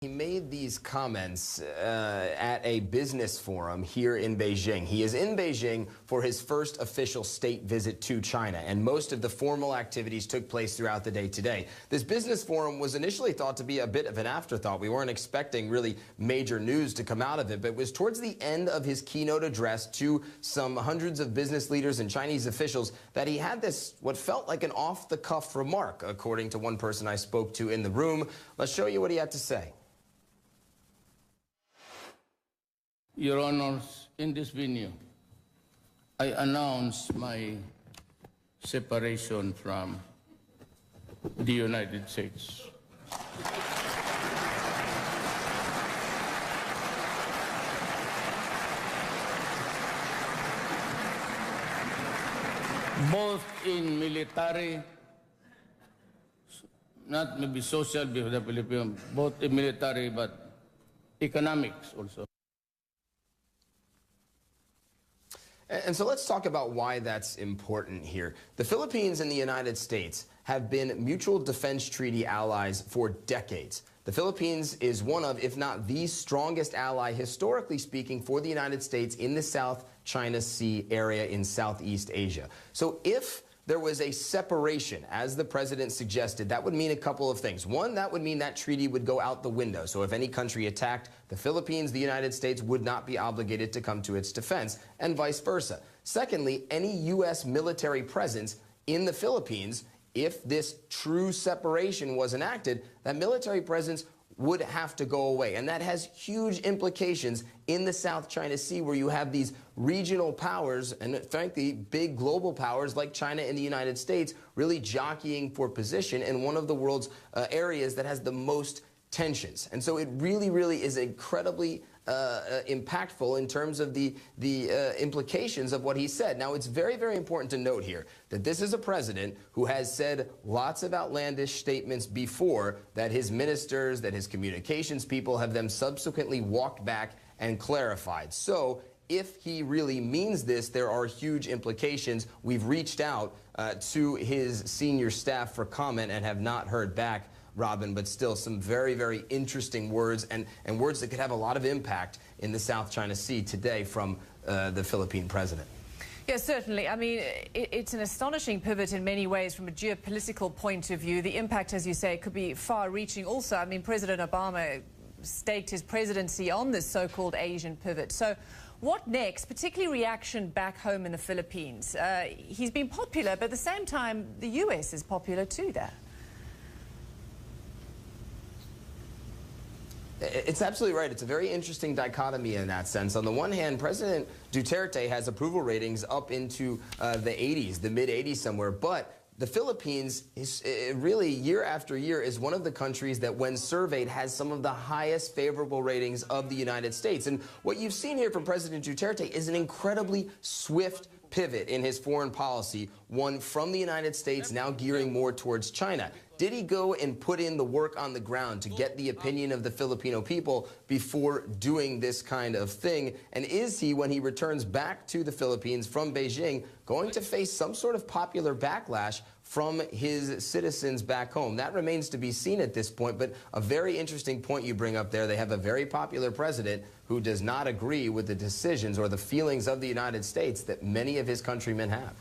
He made these comments at a business forum here in Beijing. He is in Beijing for his first official state visit to China, and most of the formal activities took place throughout the day today. This business forum was initially thought to be a bit of an afterthought. We weren't expecting really major news to come out of it, but it was towards the end of his keynote address to some hundreds of business leaders and Chinese officials that he had this, what felt like an off-the-cuff remark, according to one person I spoke to in the room. Let's show you what he had to say. Your Honors, in this venue, I announce my separation from the United States. Both in military, not maybe social with the Philippines, both in military but economics also. And so let's talk about why that's important here. The Philippines and the United States have been mutual defense treaty allies for decades. The Philippines is one of, if not the strongest ally, historically speaking, for the United States in the South China Sea area in Southeast Asia. So if there was a separation, as the president suggested, that would mean a couple of things. One, that would mean that treaty would go out the window. So if any country attacked the Philippines, the United States would not be obligated to come to its defense, and vice versa. Secondly, any U.S. military presence in the Philippines, if this true separation was enacted, that military presence would have to go away. And that has huge implications in the South China Sea, where you have these regional powers and, frankly, big global powers like China and the United States really jockeying for position in one of the world's areas that has the most tensions. And so it really is incredibly impactful in terms of the implications of what he said. Now, it's very important to note here that this is a president who has said lots of outlandish statements before that his ministers, that his communications people have them subsequently walked back and clarified. So if he really means this, there are huge implications. We've reached out to his senior staff for comment and have not heard back, Robin, but still some very interesting words and words that could have a lot of impact in the South China Sea today from the Philippine president. Yes, certainly. I mean, it's an astonishing pivot in many ways from a geopolitical point of view. The impact, as you say, could be far-reaching also. I mean, President Obama staked his presidency on this so-called Asian pivot. So what next, particularly reaction back home in the Philippines? He's been popular, but at the same time, the U.S. is popular too there. It's absolutely right. It's a very interesting dichotomy in that sense. On the one hand, President Duterte has approval ratings up into the 80s, the mid-80s somewhere, but the Philippines is really year after year is one of the countries that, when surveyed, has some of the highest favorable ratings of the United States. And what you've seen here from President Duterte is an incredibly swift pivot in his foreign policy, one from the United States now gearing more towards China. Did he go and put in the work on the ground to get the opinion of the Filipino people before doing this kind of thing? And is he, when he returns back to the Philippines from Beijing, going to face some sort of popular backlash from his citizens back home? That remains to be seen at this point, but a very interesting point you bring up there. They have a very popular president who does not agree with the decisions or the feelings of the United States that many of his countrymen have.